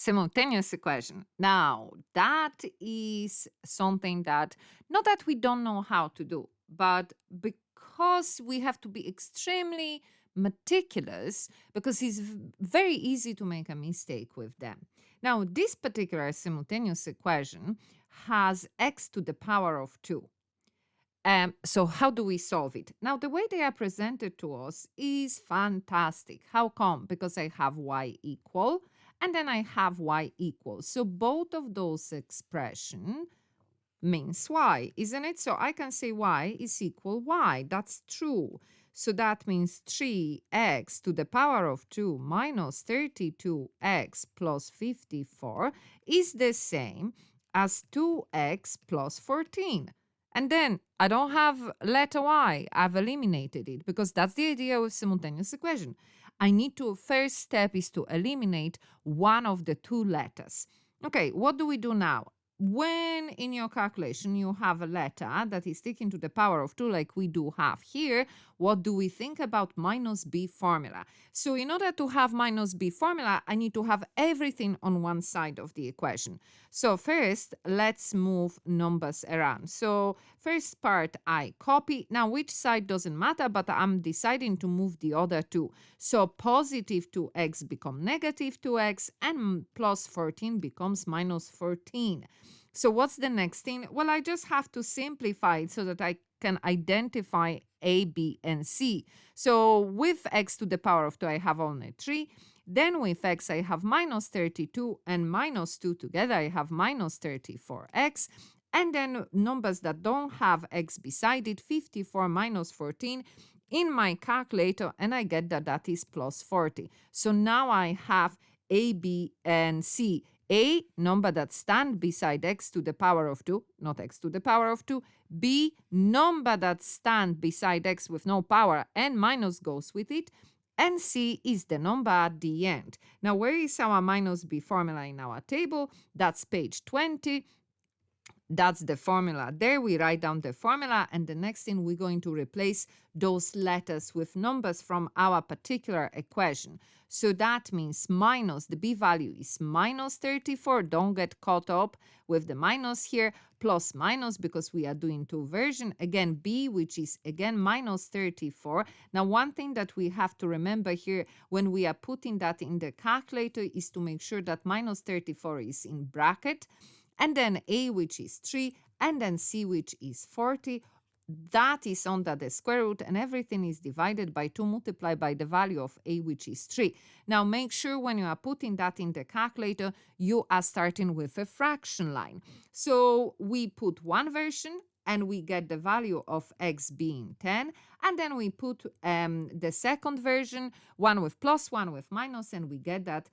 simultaneous equation. Now, that is something that, not that we don't know how to do, but because we have to be extremely meticulous, because it's very easy to make a mistake with them. Now, this particular simultaneous equation has x to the power of 2. So how do we solve it? Now, the way they are presented to us is fantastic. How come? Because I have y equal, and then I have y equal. So both of those expression means y, isn't it? So I can say y is equal y. That's true. So that means 3x to the power of 2 minus 32x plus 54 is the same as 2x plus 14. And then I don't have letter y. I've eliminated it because that's the idea of simultaneous equation. I need to, first step is to eliminate one of the two letters. Okay, what do we do now? When in your calculation you have a letter that is taken to the power of 2 like we do have here, what do we think about minus b formula? So in order to have minus b formula, I need to have everything on one side of the equation. So first, let's move numbers around. So first part I copy. Now which side doesn't matter, but I'm deciding to move the other two. So positive 2x become negative 2x and plus 14 becomes minus 14. So what's the next thing? Well, I just have to simplify it so that I can identify A, B, and C. So with x to the power of 2, I have only 3. Then with x, I have minus 32 and minus 2 together. I have minus 34x. And then numbers that don't have x beside it, 54 minus 14 in my calculator, and I get that that is plus 40. So now I have A, B, and C. A, number that stand beside x to the power of 2, not x to the power of 2. B, number that stand beside x with no power and minus goes with it. And C is the number at the end. Now, where is our minus b formula in our table? That's page 20. That's the formula. There we write down the formula, and the next thing we're going to replace those letters with numbers from our particular equation. So that means minus, the b value is minus 34. Don't get caught up with the minus here. Plus minus, because we are doing two versions. Again, b, which is again minus 34. Now, one thing that we have to remember here when we are putting that in the calculator is to make sure that minus 34 is in bracket. And then a, which is 3, and then c, which is 40. That is under the square root, and everything is divided by 2 multiplied by the value of a, which is 3. Now, make sure when you are putting that in the calculator, you are starting with a fraction line. So we put one version, and we get the value of x being 10. And then we put the second version, one with plus, one with minus, and we get that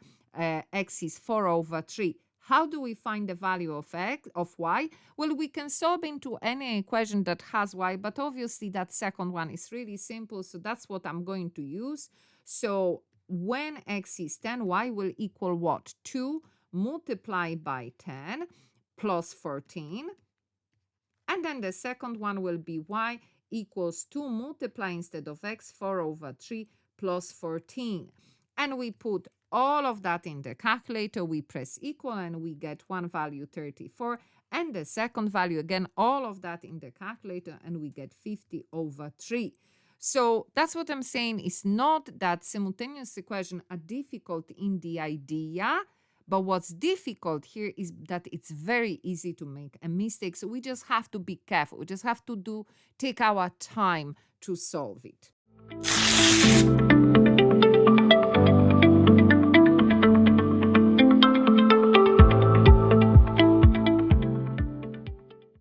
x is 4 over 3. How do we find the value of x, of y? Well, we can solve into any equation that has y, but obviously that second one is really simple, so that's what I'm going to use. So when x is 10, y will equal what? 2 multiplied by 10 plus 14. And then the second one will be y equals 2 multiply instead of x, 4 over 3 plus 14. And we put all of that in the calculator, we press equal, and we get one value 34, and the second value, again, all of that in the calculator, and we get 50 over 3. So that's what I'm saying. It's not that simultaneous equations are difficult in the idea, but what's difficult here is that it's very easy to make a mistake. So we just have to be careful. We just have to take our time to solve it.